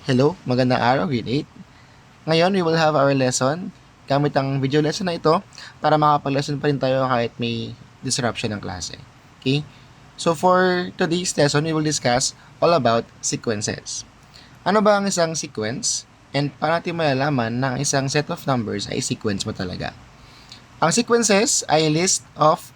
Hello, magandang araw, grade 8. Ngayon, we will have our lesson gamit ang video lesson na ito para makapag-lesson pa rin tayo kahit may disruption ng klase. Okay? So for today's lesson, we will discuss all about sequences. Ano ba ang isang sequence? And paano natin malalaman na ang isang set of numbers ay sequence mo talaga? Ang sequences ay a list of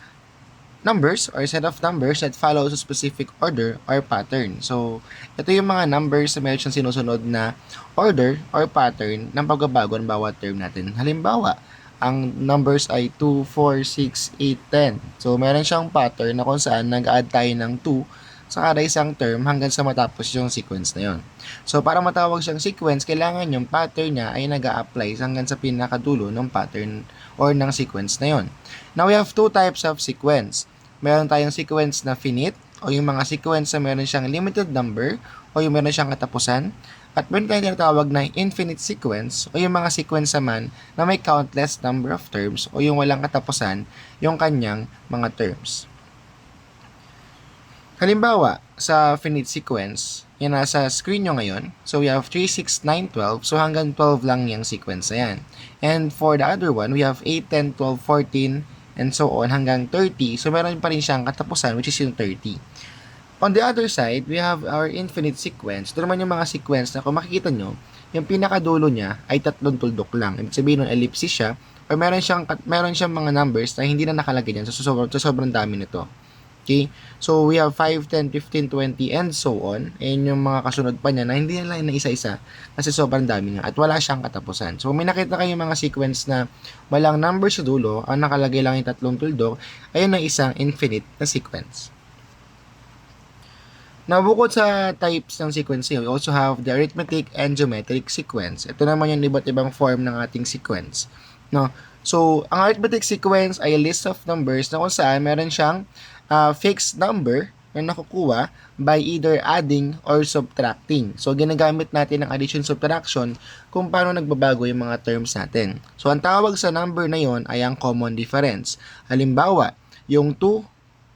numbers or set of numbers that follows a specific order or pattern. So, ito yung mga numbers na meron siyang sinusunod na order or pattern ng pagbabago ng bawat term natin. Halimbawa, ang numbers ay 2, 4, 6, 8, 10. So, meron siyang pattern na kung saan nag-add tayo ng 2 sa kada isang term hanggang sa matapos yung sequence na yon. So, para matawag siyang sequence, kailangan yung pattern niya ay nag-a-apply hanggang sa pinakadulo ng pattern or ng sequence na yon. Now, we have two types of sequence. Meron tayong sequence na finite o yung mga sequence na meron siyang limited number o yung meron siyang katapusan. At meron tayong tinatawag na infinite sequence o yung mga sequence naman na may countless number of terms o yung walang katapusan yung kanyang mga terms. Halimbawa, sa finite sequence, yan nasa screen nyo ngayon. So, we have 3, 6, 9, 12. So, hanggang 12 lang yung sequence na yan. And for the other one, we have 8, 10, 12, 14, and so on hanggang 30. So, meron pa rin siyang katapusan, which is yung 30. On the other side, we have our infinite sequence. Ito naman yung mga sequence na kung makikita nyo, yung pinakadulo niya ay tatlong tuldok lang. Ibig sabihin nun, ellipsis siya, or meron siyang mga numbers na hindi na nakalagay dyan. So, sobrang dami nito. Okay? So, we have 5, 10, 15, 20, and so on. Ayan yung mga kasunod pa niya na hindi na lang na isa-isa kasi sobrang dami nga at wala siyang katapusan. So, may nakita kayong mga sequence na walang number sa dulo, ang nakalagay lang yung tatlong tuldok, ayun ang isang infinite na sequence. Now, bukod sa types ng sequence, we also have the arithmetic and geometric sequence. Ito naman yung iba't ibang form ng ating sequence. No? So, ang arithmetic sequence ay a list of numbers na kung saan meron siyang fixed number na nakukuha by either adding or subtracting. So, ginagamit natin ang addition subtraction kung paano nagbabago yung mga terms natin. So, ang tawag sa number na yon ay ang common difference. Halimbawa, yung 2,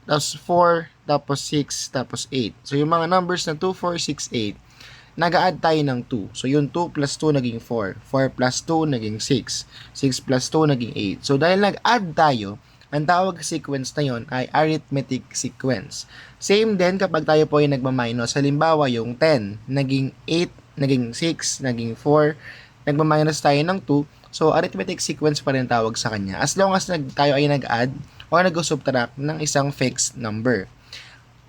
tapos 4, tapos 6, tapos 8. So, yung mga numbers na 2, 4, 6, 8, nag-add tayo ng 2. So, yung 2 plus 2 naging 4. 4 plus 2 naging 6. 6 plus 2 naging 8. So, dahil nag-add tayo, ang tawag sequence na yon ay arithmetic sequence. Same din kapag tayo po ay nagmaminus. Halimbawa, yung 10, naging 8, naging 6, naging 4, nagmaminus tayo ng 2. So, arithmetic sequence pa rin tawag sa kanya. As long as tayo ay nag-add o nag-subtract ng isang fixed number.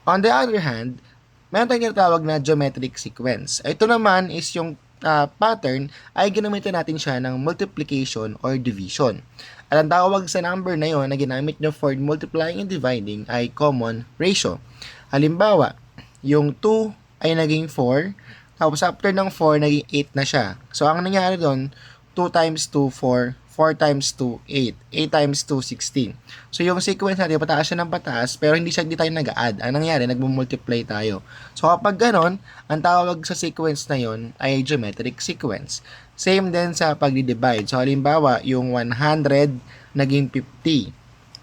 On the other hand, meron tayong tinatawag na geometric sequence. Ito naman is yung pattern ay ginamitan natin siya ng multiplication or division. At ang tawag sa number na yon na ginamit nyo for multiplying and dividing ay common ratio. Halimbawa, yung 2 ay naging 4, tapos after ng 4, naging 8 na siya. So, ang nangyari doon, 2 times 2, 4, 4 times 2, 8. 8 times 2, 16. So, yung sequence natin, pataas siya ng pataas, pero hindi tayo nag-add. Ang nangyari, nag-multiply tayo. So, kapag ganon, ang tawag sa sequence na yon ay geometric sequence. Same din sa pag-divide. So, halimbawa, yung 100 naging 50.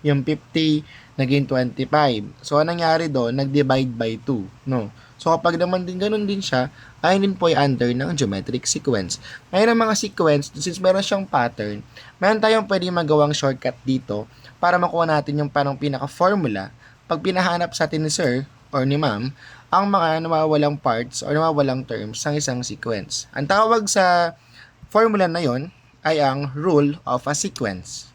Yung 50 naging 25. So, ang nangyari doon, nag-divide by 2. No? So, kapag naman din ganun din siya, ay din po ay under ng geometric sequence. Ngayon ang mga sequence, since meron siyang pattern, meron tayong pwede magawang shortcut dito para makuha natin yung parang pinaka-formula pag pinahanap sa atin ni sir or ni ma'am ang mga nawawalang parts or nawawalang terms ng isang sequence. Ang tawag sa formula na yon ay ang rule of a sequence.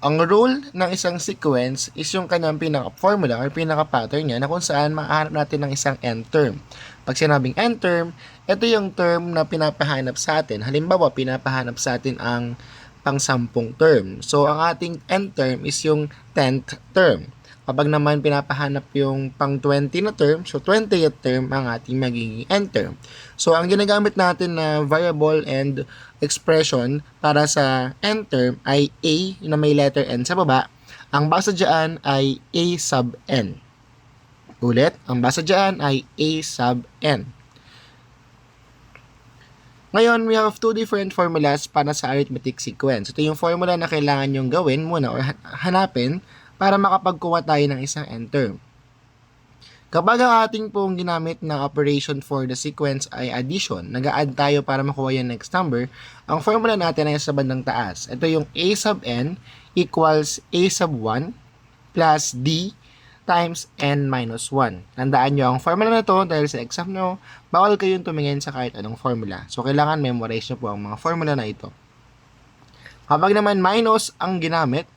Ang rule ng isang sequence is yung kanyang pinaka-formula or pinaka-pattern niya na kung saan mahanap natin ng isang n term. Pag sinabing n term, ito yung term na pinapahanap sa atin. Halimbawa, pinapahanap sa atin ang pang-10 term. So, ang ating n term is yung 10th term. Kapag naman pinapahanap yung pang-20 na term, so 20th term ang ating magiging n term. So, ang ginagamit natin na variable and expression para sa n term ay a na may letter n sa baba. Ang basa dyan ay a sub n. Ulit, ang basa dyan ay a sub n. Ngayon, we have two different formulas para sa arithmetic sequence. Ito yung formula na kailangan nyong gawin muna or hanapin para makapagkuha tayo ng isang n term. Kapag ang ating pong ginamit na operation for the sequence ay addition, nag-a-add tayo para makuha yung next number, ang formula natin ay sa bandang taas. Ito yung a sub n equals a sub 1 plus d times n minus 1. Tandaan nyo ang formula na to dahil sa exam nyo, bawal kayong tumingin sa kahit anong formula. So, kailangan memorize nyo po ang mga formula na ito. Kapag naman minus ang ginamit,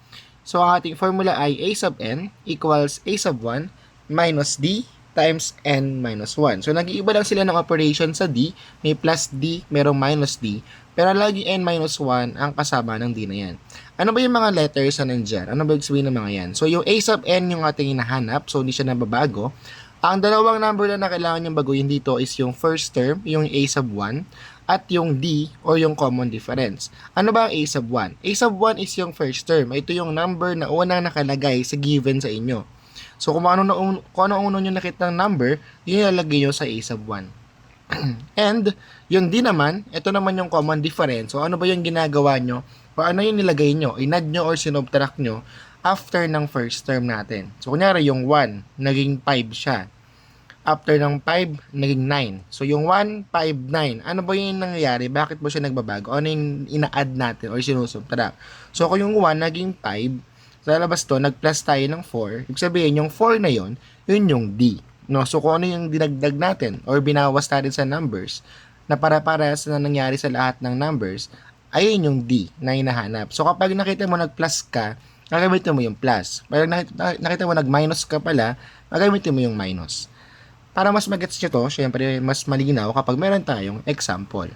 so ang ating formula ay a sub n equals a sub 1 minus d times n minus 1. So, nag-iiba lang sila ng operation sa d. May plus d, merong minus d. Pero lagi n minus 1 ang kasama ng d na yan. Ano ba yung mga letters na nandyan? Ano ba yung sabihin ng mga yan? So, yung a sub n yung ating hinahanap. So, hindi siya nababago. Ang dalawang number lang na kailangan yung baguhin dito is yung first term, yung a sub 1, at yung d or yung common difference. Ano ba ang a sub 1? A sub 1 is yung first term. Ito yung number na unang nakalagay sa given sa inyo. So, kung ano uno nyo nakita ng number, yun ilalagay nyo sa a sub 1. And, yung d naman, ito naman yung common difference. So, ano ba yung ginagawa nyo? O ano yung nilagay nyo? Inad nyo or sinubtract nyo after ng first term natin. So, kunyari, yung 1, naging 5 siya. After ng 5, naging 9. So, yung 1, 5, 9. Ano ba yung nangyayari? Bakit ba siya nagbabago? Ano yung ina-add natin or sinusubtract? So, kung yung 1 naging 5, sa labas to, nag-plus tayo ng 4. Ibig sabihin, yung 4 na yun yung D. No? So, kung ano yung dinagdag natin or binawas natin sa numbers na para-pares na nangyari sa lahat ng numbers, ayun yung D na hinahanap. So, kapag nakita mo nag-plus ka, gagamitin mo yung plus. Pag nakita mo nag-minus ka pala, gagamitin mo yung minus. Para mas magets nyo to, syempre, mas malinaw kapag meron tayong example.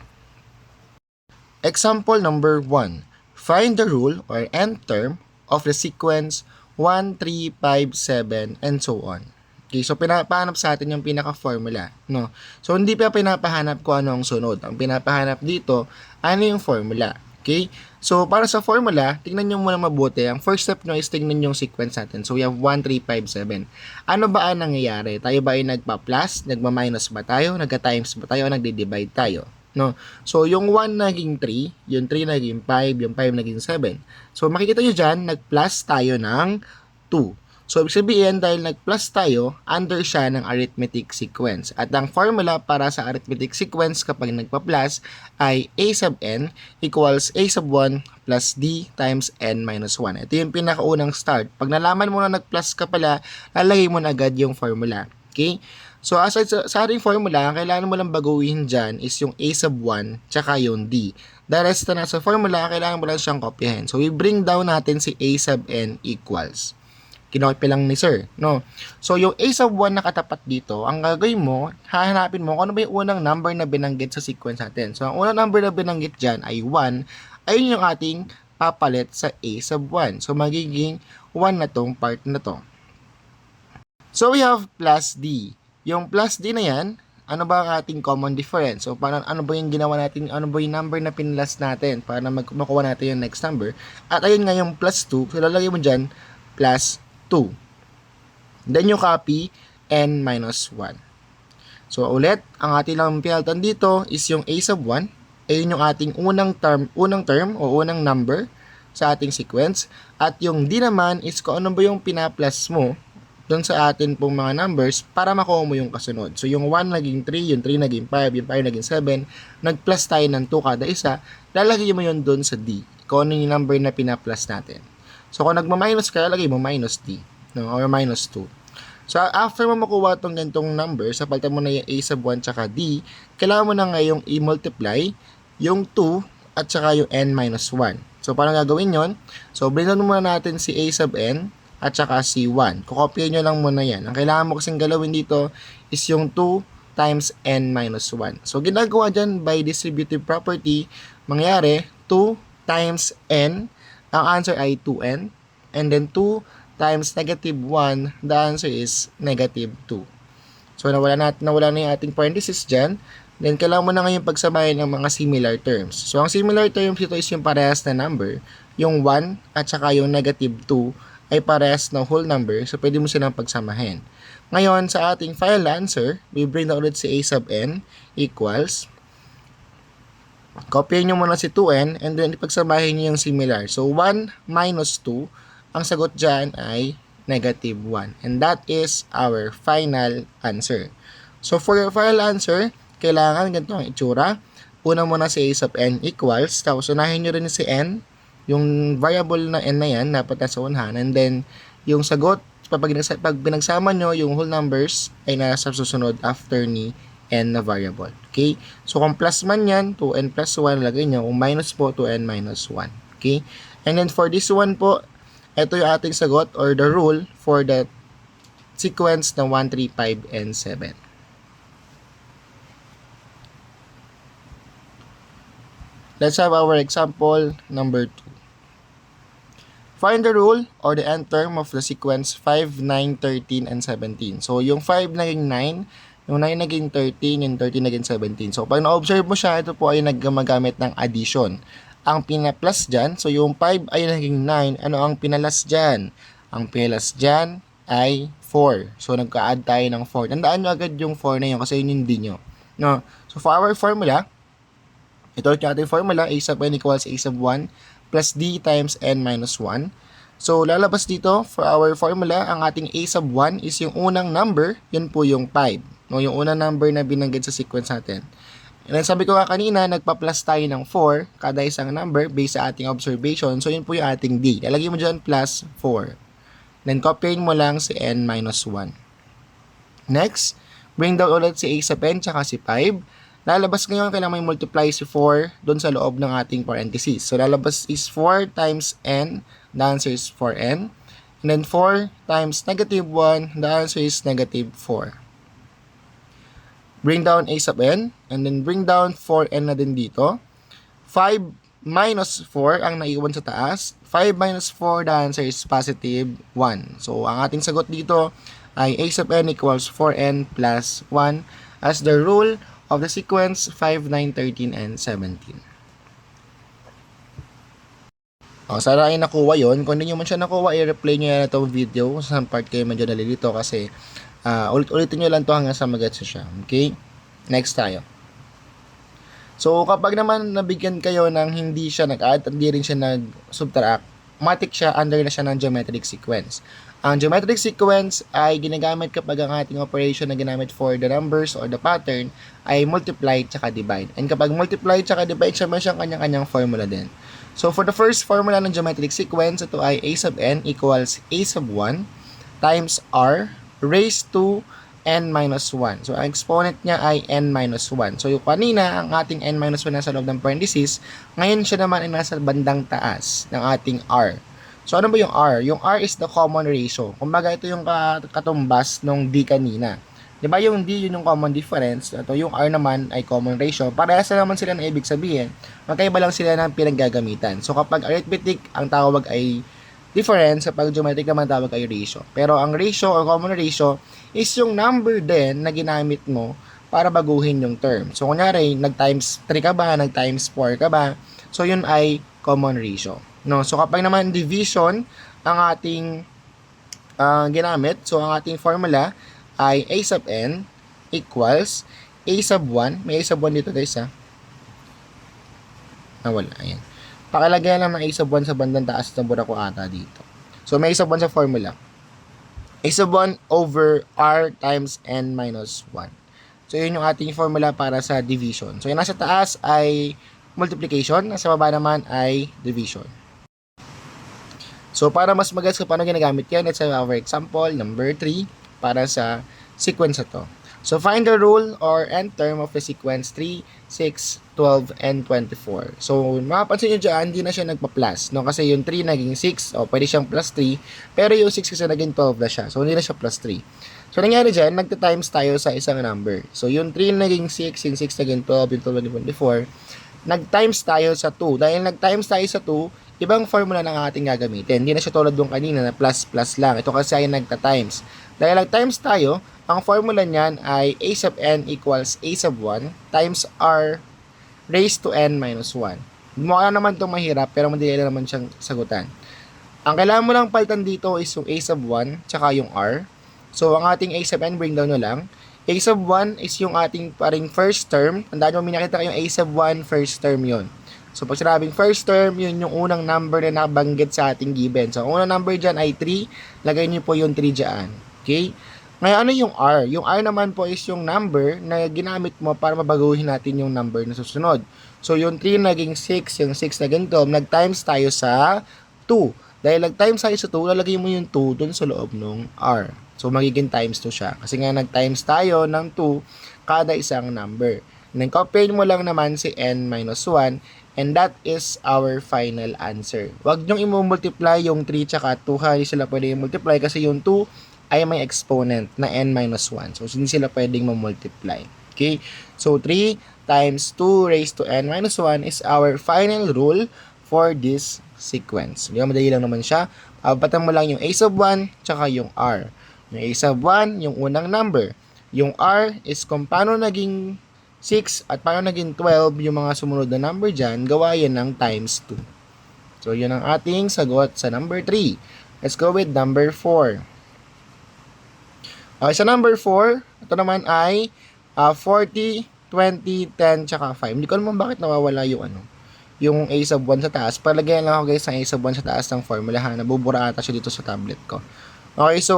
Example number 1. Find the rule or nth term of the sequence 1, 3, 5, 7, and so on. Okay, so pinapahanap sa atin yung pinaka-formula, no? So, hindi pa pinapahanap ko ano ang sunod. Ang pinapahanap dito, ano yung formula. Okay? So, para sa formula, tingnan nyo muna mabuti. Ang first step nyo is tingnan yung sequence natin. So, we have 1, 3, 5, 7. Ano ba ang nangyayari? Tayo ba ay nagpa-plus? Nagma-minus ba tayo? Nagka-times ba tayo? Nagdi-divide tayo? No? So, yung 1 naging 3, yung 3 naging 5, yung 5 naging 7. So, makikita nyo dyan, nag-plus tayo ng 2. So, ibig sabihin, dahil nag-plus tayo, under siya ng arithmetic sequence. At ang formula para sa arithmetic sequence kapag nagpa-plus ay a sub n equals a sub 1 plus d times n minus 1. Ito yung pinakaunang start. Pag nalaman mo na nag-plus ka pala, lalagay mo na agad yung formula. Okay? So, aside sa ating formula, ang kailangan mo lang baguhin dyan is yung a sub 1 tsaka yung d. The rest na nasa formula, kailangan mo lang siyang kopyahin. So, we bring down natin si a sub n equals. Kinopy lang ni sir, no? So, yung a sub 1 na katapat dito, ang gagawin mo, hahanapin mo kung ano ba yung unang number na binanggit sa sequence natin. So, ang unang number na binanggit dyan ay 1. Ayun yung ating papalit sa a sub 1. So, magiging 1 na tong part na to. So, we have plus d. Yung plus d na yan, ano ba ang ating common difference? So, ano ba yung ginawa natin, ano ba yung number na pinlas natin para makuha natin yung next number? At ayun nga yung plus 2, so lalagay mo dyan, plus 2. Then, yung copy, n minus 1. So, ulit, ang ating lang pinalitan dito is yung a sub 1. Ayun yung ating unang term o unang number sa ating sequence. At yung d naman is kung ano ba yung pinaplus mo doon sa atin pong mga numbers para makuha mo yung kasunod. So, yung 1 naging 3, yung 3 naging 5, yung 5 naging 7, nag-plus tayo ng 2 kada isa, lalagay mo yun doon sa d. Kung ano yung number na pinaplus natin. So, kung nagma-minus ka, lagay mo minus d, no? Or minus 2. So, after mo makuha itong ganitong number, sa palitan mo na yung a sub 1 tsaka d, kailangan mo na ngayong i-multiply yung 2 at tsaka yung n minus 1. So, paano gagawin yon? So, bring down muna natin si a sub n at tsaka si 1. Kukopyahin nyo lang muna yan. Ang kailangan mo kasing galawin dito is yung 2 times n minus 1. So, ginagawa dyan by distributive property, mangyari 2 times n, ang answer ay 2n, and then 2 times negative 1, the answer is negative 2. So, nawala na yung ating parenthesis dyan. Then, kailangan mo na ngayon pagsamahin ng mga similar terms. So, ang similar terms ito is yung parehas na number. Yung 1 at saka yung negative 2 ay parehas na whole number. So, pwede mo silang pagsamahin. Ngayon, sa ating final answer, we bring na ulit si a sub n equals, copyin nyo muna si 2n and then ipagsamahin nyo yung similar. So, 1 minus 2, ang sagot dyan ay negative 1. And that is our final answer. So for your final answer, kailangan ganito ang itsura. Una muna si a sub n equals, tapos unahin nyo rin si n, yung variable na n na yan, dapat nasa unahan. And then, yung sagot, pag pinagsama nyo, yung whole numbers ay nasa susunod after ni n na variable. Okay? So, kung plus man yan, 2n plus 1, lagay nyo. Kung minus po, 2n minus 1. Okay? And then, for this one po, ito yung ating sagot or the rule for the sequence na 1, 3, 5, and 7. Let's have our example number 2. Find the rule or the end term of the sequence 5, 9, 13, and 17. So, yung 5 naging 9, yung 9 naging 13, yung 13 naging 17. So, pag na-observe mo siya, ito po ay nagmagamit ng addition. Ang pina-plus dyan, so yung 5 ay naging 9, ano ang pinalas dyan? Ang pinalas dyan ay 4. So, nagka-add tayo ng 4. Tandaan nyo agad yung 4 na yun kasi yun yung D nyo. No? So, for our formula, ito yung ating formula, a sub n equals a sub 1 plus d times n minus 1. So, lalabas dito, for our formula, ang ating a sub 1 is yung unang number, yun po yung 5. No, yung unang number na binanggit sa sequence natin. And then, sabi ko nga kanina, nagpa-plus tayo ng 4, kada isang number, based sa ating observation. So, yun po yung ating d. Lalagay mo dyan plus 4. Then, copyin mo lang si n minus 1. Next, bring down ulit si a sub n, tsaka si 5. Lalabas ngayon, kailangan may multiply si 4 doon sa loob ng ating parenthesis. So, lalabas is 4 times n, the answer is 4n. And then 4 times negative 1, the answer is negative 4. Bring down a sub n, and then bring down 4n na din dito. 5 minus 4 ang naiwan sa taas. 5 minus 4, the answer is positive 1. So, ang ating sagot dito ay a sub n equals 4n plus 1 as the rule of the sequence 5, 9, 13, and 17. Sana ay nakuha yon. Kung hindi nyo man siya nakuha, i-replay nyo yan itong video kung saan part kayo medyo nalilito kasi ulit-ulitin nyo lang to hanggang sa mag-gets siya. Okay? Next tayo. So, kapag naman nabigyan kayo ng hindi siya nag-add at hindi rin siya nag-subtract, automatic siya, under na siya ng geometric sequence. Ang geometric sequence ay ginagamit kapag ang ating operation na ginamit for the numbers or the pattern ay multiply tsaka divide. And kapag multiply tsaka divide, siya may siyang kanyang-kanyang formula din. So, for the first formula ng geometric sequence, ito ay a sub n equals a sub 1 times r raised to n minus 1. So, ang exponent niya ay n minus 1. So, yung kanina, ang ating n minus 1 nasa loob ng parenthesis, ngayon siya naman ay nasa bandang taas ng ating r. So, ano ba yung r? Yung r is the common ratio. Kumbaga, ito yung katumbas ng d kanina. Diba yung d, yun yung common difference. Ito yung r naman ay common ratio. Parehas na naman sila na ibig sabihin. Magkaiba lang sila ng pinaggagamitan. So, kapag arithmetic, ang tawag ay difference. Kapag geometric naman tawag ay ratio. Pero ang ratio or common ratio is yung number din na ginamit mo para baguhin yung term. So, kunyari, nag-times 3 ka ba? Nag-times 4 ka ba? So, yun ay common ratio. No? So, kapag naman division ang ating ginamit, so ang ating formula ay a sub n equals a sub 1. May a sub 1 dito guys ha. Wala. Ayan. Pakilagay lang ng a sub 1 sa bandang taas ng bura ko ata dito. So, may a sub 1 sa formula. A sub 1 over r times n minus 1. So, yun yung ating formula para sa division. So, yung nasa taas ay multiplication, nasa baba naman ay division. So, para mas mag-gets kung paano ginagamit yan, let's have our example, number 3, para sa sequence ito. So, find the rule or end term of the sequence 3, 6, 12, and 24. So, makapansin nyo dyan, hindi na siya nagpa-plus, no? Kasi yung 3 naging 6, o pwede siyang plus 3, pero yung 6 kasi naging 12 na siya. So, hindi na siya plus 3. So, nangyari dyan, nagta-times tayo sa isang number. So, yung 3 naging 6, yung 6 naging 12, yung 12 naging 24, nag-times tayo sa 2. Dahil nag-times tayo sa 2, ibang formula ng ating gagamitin. Hindi na siya tulad doon kanina na plus lang. Ito kasi ay nagta-times. Dahil nag-times tayo, ang formula niyan ay a sub n equals a sub 1 times r raised to n minus 1. Mukha naman itong mahirap pero madali naman siyang sagutan. Ang kailangan mo lang palitan dito is yung a sub 1 tsaka yung r. So, ang ating a sub n, bring down nyo lang. A sub 1 is yung ating paring first term. Tandaan nyo, minakita kayong a sub 1 first term yon. So, pag sinabing first term, yun yung unang number na nabanggit sa ating given. So, ang unang number dyan ay 3. Lagay niyo po yung 3 dyan. Okay? Ngayon, ano yung R? Yung R naman po is yung number na ginamit mo para mabaguhin natin yung number na susunod. So, yung 3 naging 6, yung 6 naging 12, nag-times tayo sa 2. Dahil nag-times tayo sa 2, lalagay mo yung 2 dun sa loob ng R. So, magiging times 2 siya. Kasi nga, nag-times tayo ng 2 kada isang number. And then, copy mo lang naman si n minus 1. And that is our final answer. Huwag nyong i-multiply yung 3 tsaka 2 ha. Hindi sila pwede i-multiply kasi yung 2 ay may exponent na n minus 1. So, hindi sila pwedeng ma-multiply. Okay? So, 3 times 2 raised to n minus 1 is our final rule for this sequence. Hindi madali lang naman siya. Abatan mo lang yung a sub 1 tsaka yung r. Yung a sub 1, yung unang number. Yung r is kung paano naging 6 at paano naging 12 yung mga sumunod na number dyan, gawa yan ng times 2. So, yun ang ating sagot sa number 3. Let's go with number 4. Okay, sa number 4, ito naman ay 40, 20, 10, tsaka 5. Hindi ko naman bakit nawawala yung a sub 1 sa taas. Palagyan lang ako guys ng a sub 1 sa taas ng formula ha. Nabubura ata siya dito sa tablet ko. Okay, so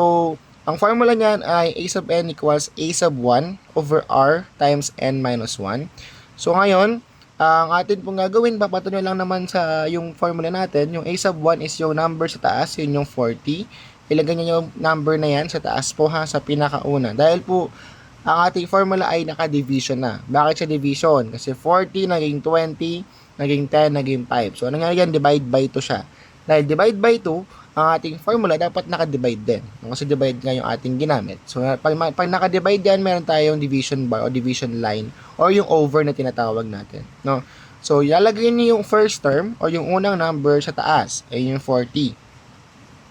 ang formula niyan ay a sub n equals a sub 1 over r times n minus 1. So ngayon, ang atin pong gagawin, papatuloy lang naman sa yung formula natin. Yung a sub 1 is yung number sa taas, yun yung 40. Ilagay niyo yung number na yan sa taas po ha, sa pinakauna. Dahil po, ang ating formula ay naka-division na. Bakit siya division? Kasi 40 naging 20, naging 10, naging 5. So, ano nga yan? Divide by 2 siya. Dahil divide by 2, ang ating formula dapat naka-divide din. Kasi divide nga yung ating ginamit. So, pag naka-divide yan, meron tayong division bar o division line or yung over na tinatawag natin. No? So, ilalagay niyo yung first term o yung unang number sa taas. Ay yung 40.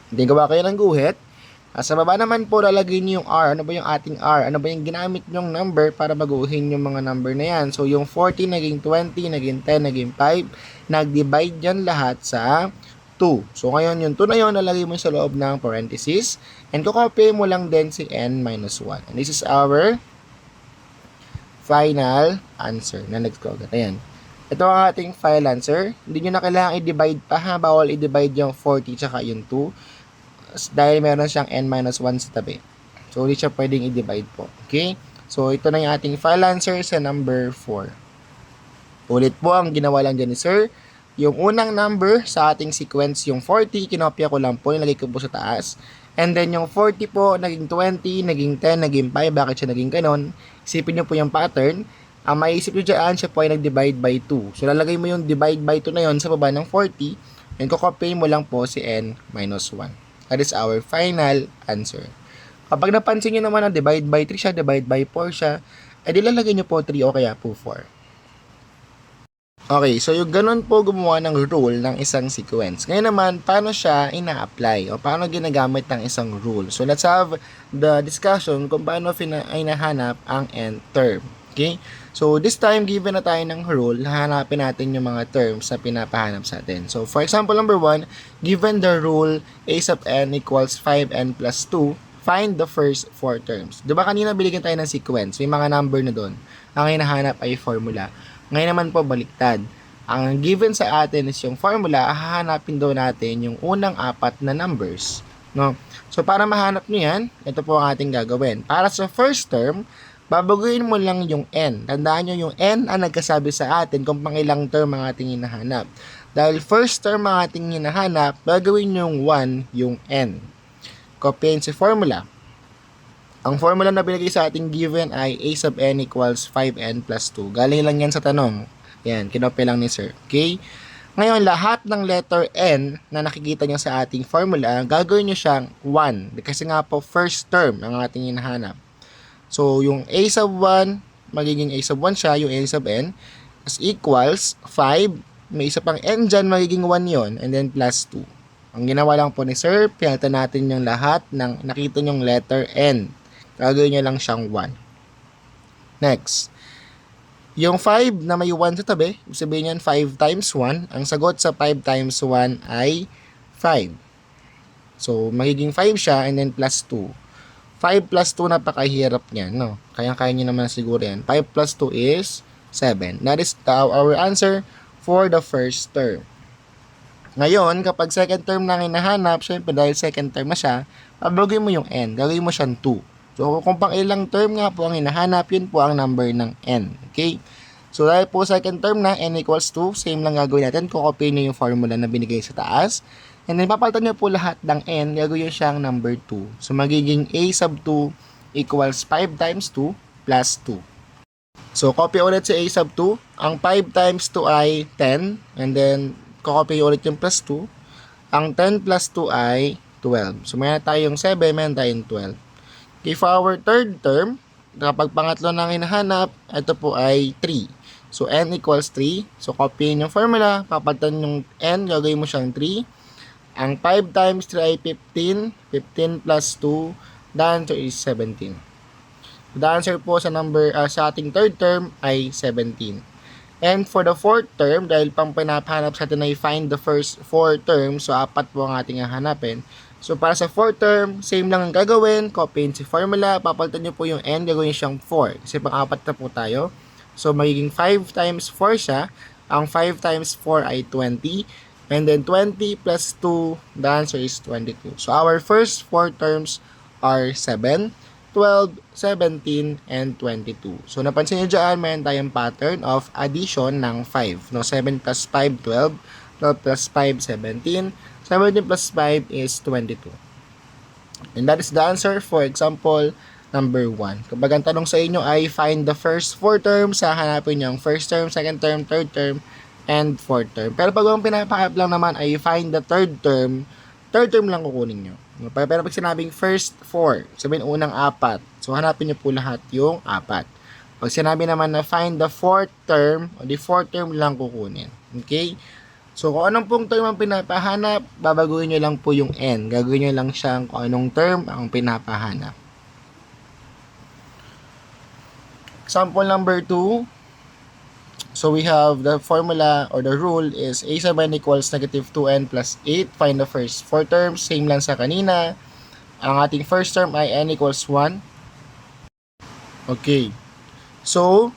Hindi gawa kayo ng guhit. Sa baba naman po, lalagay niyo yung R. Ano ba yung ating R? Ano ba yung ginamit nyong number para baguhin yung mga number na yan? So, yung 40 naging 20, naging 10, naging 5. Nag-divide yan lahat sa 2. So, ngayon yung 2 na yun, lalagay mo sa loob ng parenthesis. And kukopy mo lang din si n minus 1. And this is our final answer. Na next ko agad. Ayan. Ito ang ating final answer. Hindi nyo na kailangan i-divide pa ha. Bawal i-divide yung 40 tsaka yung 2. Dahil meron siyang n minus 1 sa tabi. So, hindi siya pwedeng i-divide po. Okay? So, ito na yung ating final answer sa number 4. Ulit po, ang ginawa lang dyan ni sir, yung unang number sa ating sequence, yung 40, kinopya ko lang po, nilagay ko po sa taas. And then, yung 40 po, naging 20, naging 10, naging 5. Bakit siya naging ganon? Isipin nyo po yung pattern. Ang maisip nyo dyan, siya po ay nag-divide by 2. So, lalagay mo yung divide by 2 na yon sa baba ng 40, and kukopy mo lang po si n minus 1. That is our final answer. Kapag napansin nyo naman na divide by 3 siya, divide by 4 siya, edi lalagay nyo po 3 o kaya po 4. Okay, so yung ganun po gumawa ng rule ng isang sequence. Ngayon naman, paano siya ina-apply o paano ginagamit ng isang rule? So let's have the discussion kung paano inahanap ang nth term. Okay? So this time, given na tayo ng rule, hahanapin natin yung mga terms na pinapahanap sa atin. So for example, number 1, given the rule a sub n equals 5n plus 2, find the first 4 terms. Diba kanina biligyan tayo ng sequence? May mga number na doon. Ang hinahanap ay formula. Ngayon naman po baliktad. Ang given sa atin is yung formula, hahanapin daw natin yung unang 4 na numbers. No? So para mahanap nyo yan, ito po ang ating gagawin. Para sa first term, babaguhin mo lang yung n. Tandaan nyo yung n ang nagkasabi sa atin kung pang ilang term ang ating hinahanap. Dahil first term ang ating hinahanap, gagawin yung 1 yung n. Copyin si formula. Ang formula na binigay sa ating given ay a sub n equals 5n plus 2. Galing lang yan sa tanong. Yan, kinopy lang ni sir. Okay? Ngayon, lahat ng letter n na nakikita nyo sa ating formula, gagawin nyo siyang 1. Kasi nga po, first term ang ating hinahanap. So, yung a sub 1, magiging a sub 1 siya, yung a sub n, as equals 5, may isa pang n dyan, magiging 1 yon and then plus 2. Ang ginawa lang po ni sir, pinalitan natin yung lahat ng nakita nyong letter n. Gagawin nyo lang siyang 1. Next. Yung 5 na may 1 sa tabi, sabihin yan 5 times 1, ang sagot sa 5 times 1 ay 5. So, magiging 5 siya and then plus 2. 5 plus 2, napakahirap niyan, no? Kaya-kaya nyo naman siguro yan. 5 plus 2 is 7. That is our answer for the first term. Ngayon, kapag second term na hinahanap, syempre dahil second term na siya, babaguhin mo yung n. Gagawin mo siyang 2. So, kung pang ilang term nga po ang hinahanap, yun po ang number ng n. Okay? So, dahil po second term na, n equals 2, same lang gagawin natin. Kukopyahin nyo yung formula na binigay sa taas. And then, papalitan nyo po lahat ng n, gagawin siyang number 2. So, magiging a sub 2 equals 5 times 2 plus 2. So, copy ulit si a sub 2. Ang 5 times 2 ay 10. And then, copy ulit yung plus 2. Ang 10 plus 2 ay 12. So, mayroon tayong 7, mayroon tayong 12. Okay, for our third term, kapag pangatlo na hinahanap, ito po ay 3. So, n equals 3. So, copyin yung formula. Papalitan yung n, gagawin mo siyang 3. Ang 5 times 3 ay 15. 15 plus 2, the answer is 17. The answer po sa sa ating third term ay 17. And for the fourth term, dahil pang pinapahanap sa atin ay find the first 4 terms, so 4 po ang ating hahanapin. So para sa fourth term, same lang ang gagawin, copyin si formula, papalitan nyo po yung n, gagawin siyang 4. Kasi pang-4 na po tayo. So magiging 5 times 4 siya. Ang 5 times 4 ay 20. And then 20 plus 2, the answer is 22. So our first 4 terms are 7, 12, 17, and 22. So, napansin nyo dyan, mayroon tayong pattern of addition ng 5. No? 7 plus 5, 12. 12 plus 5, 17. 17 plus 5 is 22. And that is the answer for example number 1. Kapag ang tanong sa inyo ay find the first 4 terms, hahanapin nyo ang first term, second term, third term, and fourth term. Pero pag ang pinapahanap lang naman ay find the third term lang kukunin nyo. Pero pag sinabing first 4, sabihin unang 4. So, hanapin nyo po lahat yung 4. Pag sinabi naman na find the fourth term, o the fourth term lang kukunin. Okay? So, kung anong pong term ang pinapahanap, babaguhin nyo lang po yung n. Gagawin nyo lang siyang kung anong term ang pinapahanap. Example number 2. So, we have the formula or the rule is a sub n equals negative 2n plus 8. Find the first 4 terms. Same lang sa kanina. Ang ating first term ay n equals 1. Okay. So,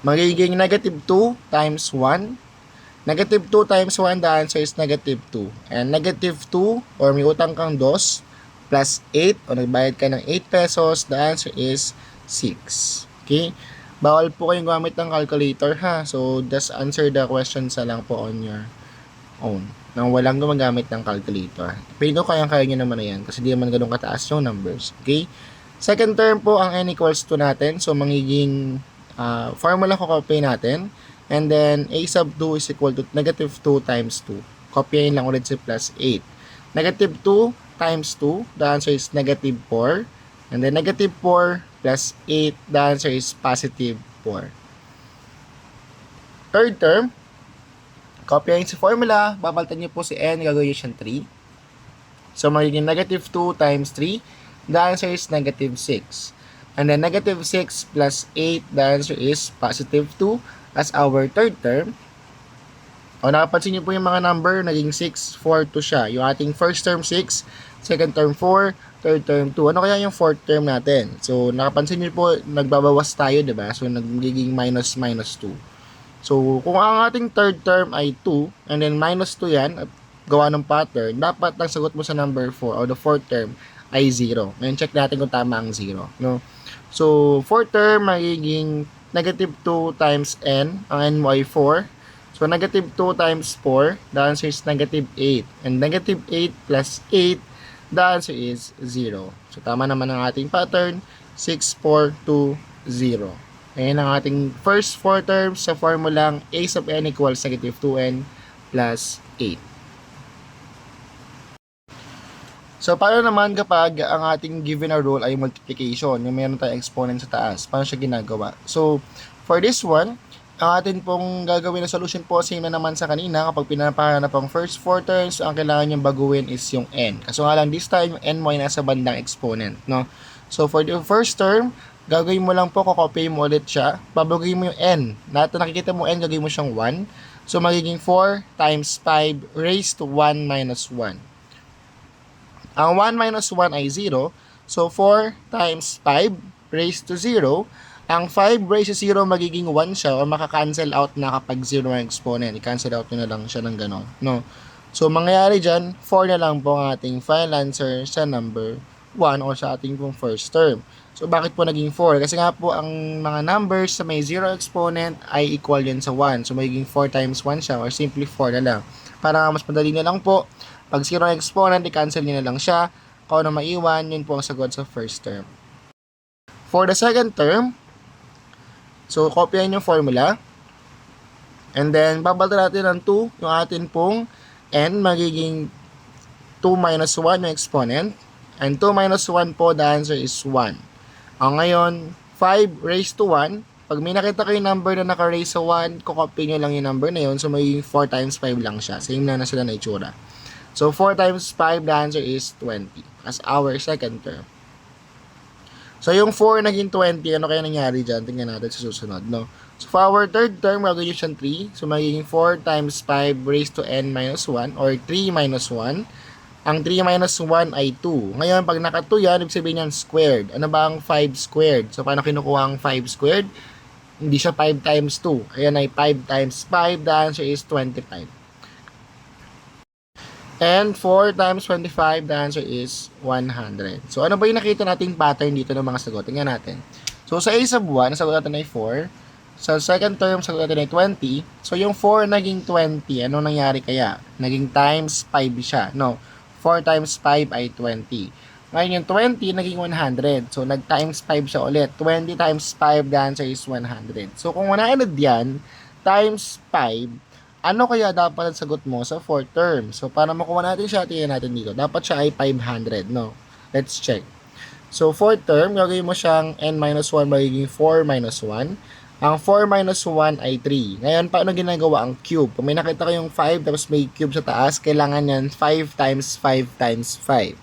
magiging negative 2 times 1. Negative 2 times 1, the answer is negative 2. And negative 2, or may utang kang 2, plus 8, o nagbayad ka ng 8 pesos, the answer is 6. Okay? Bawal po kayong gamit ng calculator ha. So, just answer the questions na lang po on your own. Nang walang gumagamit ng calculator. Pero kaya nyo naman na yan kasi di naman ganun kataas yung numbers. Okay? Second term po ang n equals 2 natin. So, magiging formula ko copy natin. And then, a sub 2 is equal to negative 2 times 2. Copyahin lang ulit si plus 8. Negative 2 times 2, the answer is negative 4. And then, negative 4 plus 8, the answer is positive 4. Third term, copyahin si formula, babalitan nyo po si n, gagawin nyo siyang 3. So, magiging negative 2 times 3, the answer is negative 6. And then, negative 6 plus 8, the answer is positive 2 as our third term. O, nakapansin nyo po yung mga number, naging 6, 4, 2 siya. Yung ating first term 6, second term 4, third term 2. Ano kaya yung fourth term natin? So, nakapansin nyo po, nagbabawas tayo, diba? So, nagiging minus 2. So, kung ang ating third term ay 2, and then minus 2 yan, at gawa ng pattern, dapat ang sagot mo sa number 4, o the fourth term, ay 0. Ngayon, check natin kung tama ang 0. No? So, fourth term, magiging negative 2 times n. Ang n mo ay 4. So, negative 2 times 4, the answer is negative 8. And negative 8 plus 8, the answer is 0. So, tama naman ang ating pattern. 6, 4, 2, 0. Ayan ang ating first 4 terms sa formulang a sub n equals negative 2n plus 8. So, paano naman kapag ang ating given a rule ay multiplication, yung mayroon tayong exponent sa taas? Paano siya ginagawa? So, for this one, ang atin pong gagawin na solution po, same na naman sa kanina. Kapag pinapahanap ang first 4 terms, ang kailangan niyong baguhin is yung n. Kaso nga lang, this time, yung n mo ay nasa bandang exponent. No? So, for the first term, gagawin mo lang po, kukopy mo ulit siya. Babaguhin mo yung n. Lahat na nakikita mo n, gagawin mo siyang 1. So, magiging 4 times 5 raised to 1 minus 1. Ang 1 minus 1 ay 0. So, 4 times 5 raised to 0. ang 5 raised to 0 magiging 1 siya o makaka-cancel out na kapag 0 ang exponent. I-cancel out nyo na lang siya ng ganon. No? So, mangyayari dyan, 4 na lang po ang ating final answer sa number 1 o sa ating pong first term. So, bakit po naging 4? Kasi nga po, ang mga numbers sa may 0 exponent ay equal yun sa 1. So, magiging 4 times 1 siya or simply 4 na lang. Para mas madali na lang po, pag 0 exponent, i-cancel nyo na lang siya. Kung ano maiwan, yun po ang sagot sa first term. For the second term, so kopyahin yung formula. And then, babalta natin ng 2, yung atin pong n, magiging 2 minus 1 yung exponent. And 2 minus 1 po, the answer is 1. Ngayon, 5 raised to 1. Pag may nakita kayo number na naka-raise sa 1, kukopy nyo lang yung number na yun. So, magiging 4 times 5 lang siya. Same na sila na itsura. So, 4 times 5, the answer is 20 as our second term. So, yung 4 naging 20, ano kaya nangyari dyan? Tingnan natin sa susunod, no? So, for our third term, gagawin siyang 3. So, magiging 4 times 5 raised to n minus 1 or 3 minus 1. Ang 3 minus 1 ay 2. Ngayon, pag naka-2 yan, ibig sabihin yan squared. Ano ba ang 5 squared? So, paano kinukuha ang 5 squared? Hindi siya 5 times 2. Ayan ay 5 times 5. The answer is 25. And 4 times 25, the answer is 100. So, ano ba yung nakita nating pattern dito ng mga sagot? Tingnan natin. So, sa A sub 1, ang sagot natin ay 4. Sa second term, sagot natin ay 20. So, yung 4 naging 20. Ano nangyari kaya? Naging times 5 siya. No. 4 times 5 ay 20. Ngayon yung 20 naging 100. So nag times 5 siya ulit. 20 times 5, the answer is 100. So kung 100 yan, times 5, ano kaya dapat ang sagot mo sa 4th term? So para makuha natin siya, tingnan natin dito. Dapat siya ay 500, no? Let's check. So 4th term, gagawin mo siyang n minus 1 magiging 4 minus 1. Ang 4 minus 1 ay 3. Ngayon, paano ginagawa ang cube? Kung may nakita kayong 5 tapos may cube sa taas, kailangan yan 5 times 5 times 5.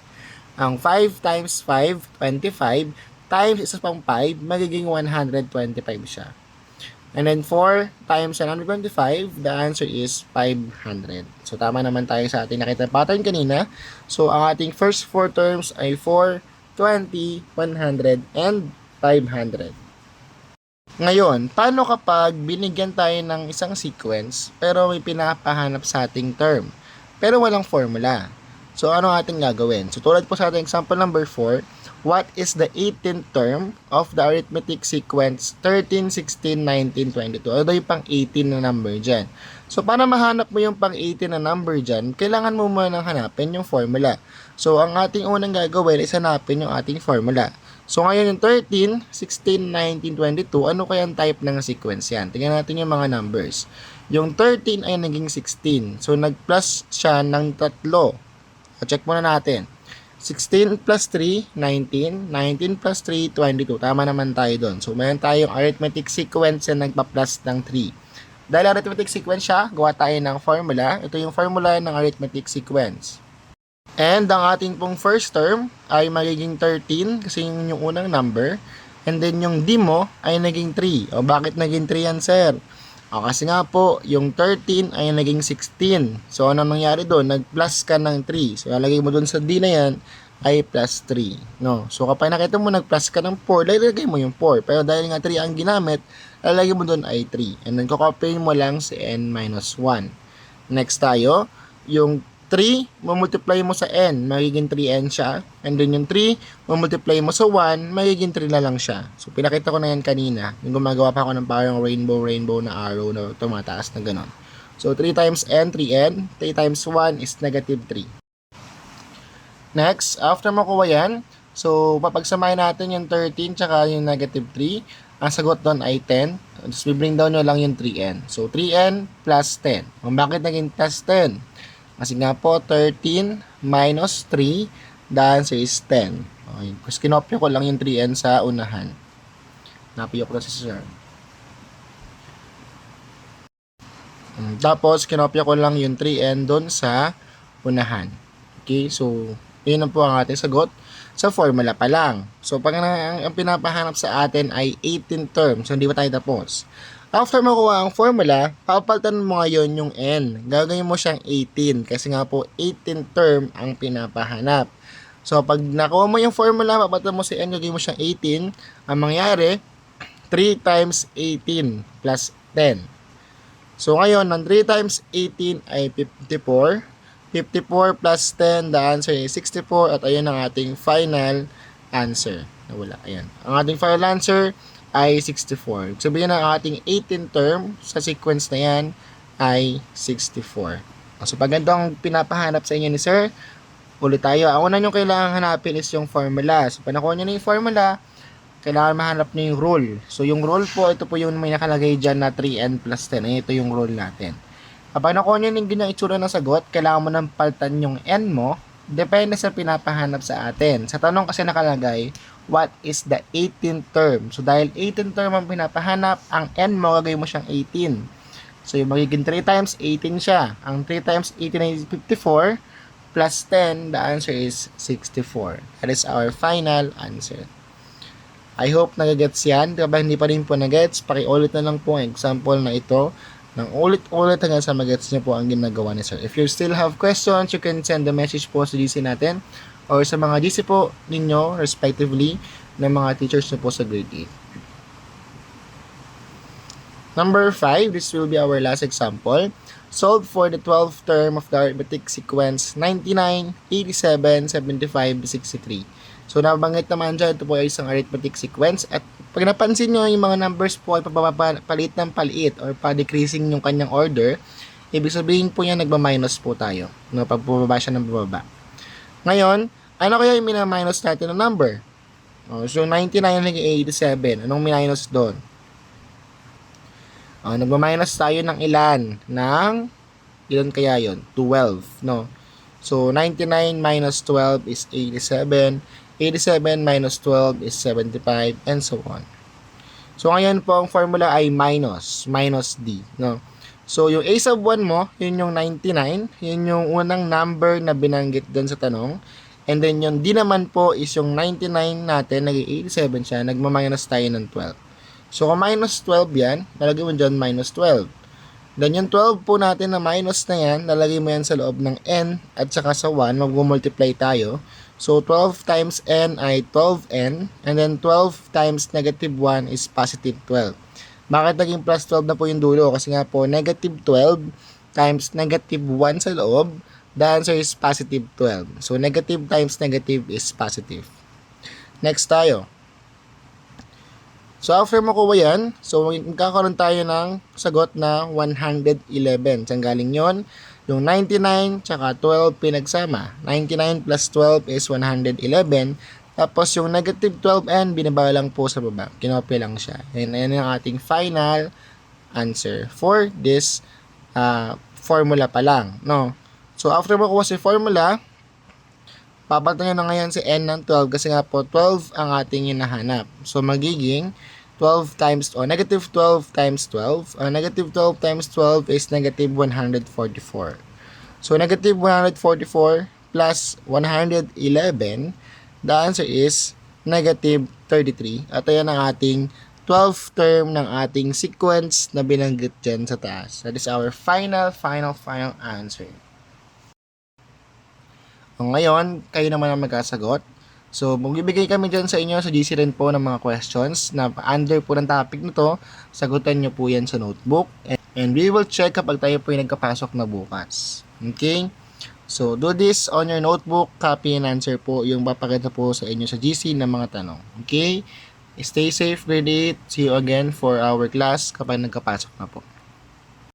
Ang 5 times 5, 25, times isa pang 5, magiging 125 siya. And then 4 times 125, the answer is 500. So, tama naman tayo sa ating nakita pattern kanina. So, ang ating first 4 terms ay 4, 20, 100, and 500. Ngayon, paano kapag binigyan tayo ng isang sequence pero may pinapahanap sa ating term pero walang formula? So, ano ating gagawin? So, tulad po sa ating example number 4, what is the 18th term of the arithmetic sequence 13, 16, 19, 22? Ano yung pang 18 na number dyan? So, para mahanap mo yung pang 18 na number dyan, kailangan mo muna hanapin yung formula. So, ang ating unang gagawin is hanapin yung ating formula. So, ngayon yung 13, 16, 19, 22, ano kaya ang type ng sequence yan? Tingnan natin yung mga numbers. Yung 13 ay naging 16. So, nag-plus siya ng 3. Check muna natin. 16 plus 3, 19. 19 plus 3, 22. Tama naman tayo doon. So, mayroon tayong arithmetic sequence na nagpa-plus ng 3. Dahil arithmetic sequence siya, gawa tayo ng formula. Ito yung formula ng arithmetic sequence. And ang ating pong first term ay magiging 13 kasi yun yung unang number. And then yung d mo ay naging 3. O bakit naging 3 yan, sir? O kasi nga po, yung 13 ay naging 16. So ano nangyari doon? Nag-plus ka ng 3. So lalagay mo doon sa d na yan ay plus 3. No? So kapag nakita mo nag-plus ka ng 4, lalagay mo yung 4. Pero dahil nga 3 ang ginamit, lalagay mo doon ay 3. And then kukopyahin mo lang si n minus 1. Next tayo, yung 3, mamultiply mo sa n, magiging 3n siya. And then yung 3, mamultiply mo sa 1, magiging 3 na lang siya. So, pinakita ko na yan kanina. Yung gumagawa pa ako ng parang rainbow na arrow na tumataas na gano'n. So, 3 times n, 3n. 3 times 1 is negative 3. Next, after makuha yan, so, papagsamahin natin yung 13 tsaka yung negative 3. Ang sagot doon ay 10. Just bring down nyo lang yung 3n. So, 3n plus 10. Bakit naging plus 10? Kasi nga po, 13 minus 3, the answer is 10. Okay. Kasi kinopya ko lang yung 3n sa unahan. Napiyok na si sir. Tapos, kinopya ko lang yung 3n doon sa unahan. Okay, so, yun na po ang ating sagot sa formula pa lang. So, pag ang pinapahanap sa atin ay 18 terms, so hindi pa tayo tapos. After makuha ang formula, papalitan mo ngayon yung n. Gagawin mo siyang 18 kasi nga po 18 term ang pinapahanap. So pag nakuha mo yung formula, papalitan mo si n, gagawin mo siyang 18. Ang mangyari, 3 times 18 plus 10. So ngayon, ng 3 times 18 ay 54. 54 plus 10, the answer is 64 at ayun ang ating final answer. Nawala, ayan. Ang ating final answer ay 64. Sabihin na ang ating 18th term sa sequence na yan ay 64. So pag ganito ang pinapahanap sa inyo ni sir, ulit tayo. Ang una nyo kailangan hanapin is yung formula. So pag nakuha nyo na yung formula, kailangan mahanap nyo yung rule. So yung rule po, ito po yung may nakalagay dyan na 3n plus 10. Ito yung rule natin. Kapag nakuha nyo yung ganyang itsura ng sagot, kailangan mo nang paltan yung n mo, depende sa pinapahanap sa atin. Sa tanong kasi nakalagay, what is the 18th term? So dahil 18th term ang pinapahanap, ang n mo, gagawin mo siyang 18. So yung magiging 3 times 18 siya. Ang 3 times 18 ay 54, plus 10, the answer is 64. That is our final answer. I hope nagagets yan. Kapag hindi pa rin po nagets, pakiulit na lang po ang example na ito ng ulit-ulit hanggang sa magets niyo po ang ginagawa ni sir. If you still have questions, you can send a message po sa GC natin or sa mga GC po ninyo respectively ng mga teachers niyo po sa grade 8. Number 5, this will be our last example. Solve for the 12th term of the arithmetic sequence 99, 87, 75, 63. So nabanggit naman dyan, ito po ay isang arithmetic sequence at pag napansin nyo, yung mga numbers po ay papalit ng paliit or pa-decreasing yung kanyang order, ibig sabihin po yan, nagma-minus po tayo. No, pag bumaba siya ng bumaba. Ngayon, ano kaya yung mina-minus natin ng number? So, 99 naging 87. Anong minus doon? Nagma-minus tayo ng ilan? Ilan kaya yun? 12. No? So, 99 minus 12 is 87. 87 minus 12 is 75 and so on. So ngayon po ang formula ay minus D, no? So yung a sub 1 mo, yun yung 99, yun yung unang number na binanggit doon sa tanong. And then yung d naman po is yung 99 natin, naging 87 siya, nagma-minus tayo ng 12. So kung minus 12 yan, nalagay mo dyan minus 12. Then yung 12 po natin na minus na yan, nalagay mo yan sa loob ng n at saka sa 1, mag-multiply tayo. So, 12 times n ay 12n, and then 12 times negative 1 is positive 12. Bakit naging plus 12 na po yung dulo? Kasi nga po, negative 12 times negative 1 sa loob, the answer is positive 12. So, negative times negative is positive. Next tayo. So, after makuha yan, so magkakaroon tayo ng sagot na 111. Saan galing yon? Yung 99 tsaka 12 pinagsama. 99 plus 12 is 111. Tapos yung negative 12n, binaba lang po sa baba. Kinopy lang siya. And yan ang ating final answer for this formula pa lang. No? So after makuha si formula, papalitan nyo na ngayon si n ng 12 kasi nga po 12 ang ating hinahanap. So magiging 12 times, negative 12 times 12. Negative 12 times 12 is negative 144. So, negative 144 plus 111, the answer is negative 33. At ayan ang ating 12th term ng ating sequence na binanggit dyan sa taas. That is our final answer. Ngayon, kayo naman ang magkasagot. So, magbibigay kami dyan sa inyo, sa GC rin po ng mga questions na under po ng topic nito. Sagutan nyo po yan sa notebook. And we will check kapag tayo po yung nagkapasok na bukas. Okay? So, do this on your notebook. Copy and answer po yung papakita po sa inyo sa GC ng mga tanong. Okay? Stay safe, grade 8. See you again for our class kapag nagkapasok na po.